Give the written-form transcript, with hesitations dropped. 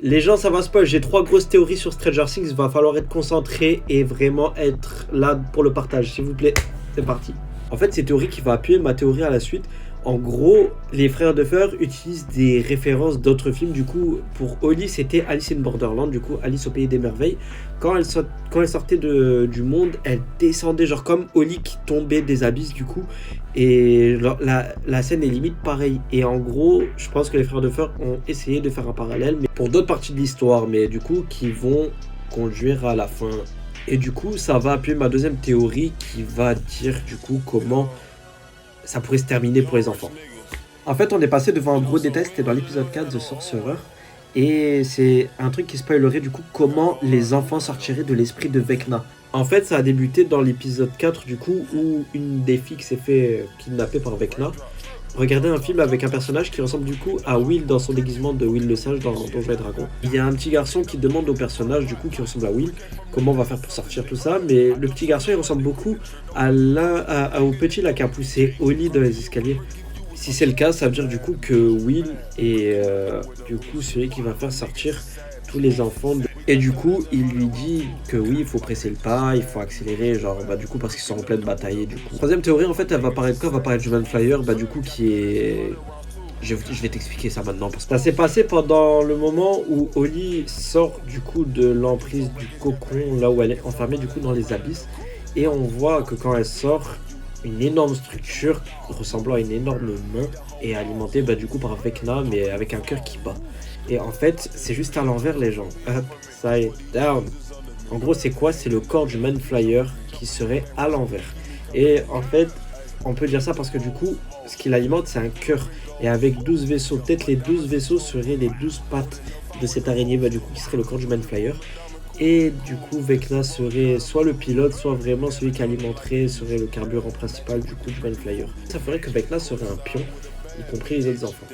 Les gens, ça va spoil. J'ai 3 grosses théories sur Stranger Things. Il va falloir être concentré et vraiment être là pour le partage. S'il vous plaît, c'est parti. En fait, c'est théorie qui va appuyer ma théorie à la suite. En gros, les frères Duffer utilisent des références d'autres films. Du coup, pour Holly, c'était Alice in Borderland. Du coup, Alice au pays des merveilles. Quand elle sortait du monde, elle descendait, genre comme Holly qui tombait des abysses, du coup. Et la scène est limite pareille. Et en gros, je pense que les frères Duffer ont essayé de faire un parallèle, mais pour d'autres parties de l'histoire, mais du coup, qui vont conduire à la fin. Et du coup, ça va appuyer ma deuxième théorie qui va dire, du coup, comment ça pourrait se terminer pour les enfants. En fait, on est passé devant un gros détail, c'était dans l'épisode 4 de Sorcerer. Et c'est un truc qui spoilerait du coup comment les enfants sortiraient de l'esprit de Vecna. En fait, ça a débuté dans l'épisode 4 du coup où une des filles qui s'est fait kidnapper par Vecna. Regardez un film avec un personnage qui ressemble du coup à Will dans son déguisement de Will le Sage dans Donjons et Dragons. Il y a un petit garçon qui demande au personnage du coup qui ressemble à Will comment on va faire pour sortir tout ça, mais le petit garçon il ressemble beaucoup au petit là qui a poussé Holly dans les escaliers. Si c'est le cas, ça veut dire du coup que Will est du coup celui qui va faire sortir tous les enfants. Et du coup, il lui dit que oui, il faut presser le pas, il faut accélérer, genre bah du coup parce qu'ils sont en pleine bataille. Du coup, troisième théorie en fait, elle va paraître quoi? Elle va paraître du Man Flyer, bah du coup qui est je vais t'expliquer ça maintenant. Parce que ça s'est passé pendant le moment où Holly sort du coup de l'emprise du cocon, là où elle est enfermée du coup dans les abysses. Et on voit que quand elle sort, une énorme structure ressemblant à une énorme main est alimentée bah, du coup par Vecna, mais avec un cœur qui bat. Et en fait, c'est juste à l'envers les gens. Upside down. En gros, c'est quoi? C'est le corps du Man Flyer qui serait à l'envers. Et en fait, on peut dire ça parce que du coup, ce qui l'alimente, c'est un cœur. Et avec 12 vaisseaux, peut-être les 12 vaisseaux seraient les 12 pattes de cette araignée, bah, du coup, qui serait le corps du Man Flyer. Et du coup, Vecna serait soit le pilote, soit vraiment celui qui alimenterait, serait le carburant principal du coup du Man Flyer. Ça ferait que Vecna serait un pion, y compris les autres enfants.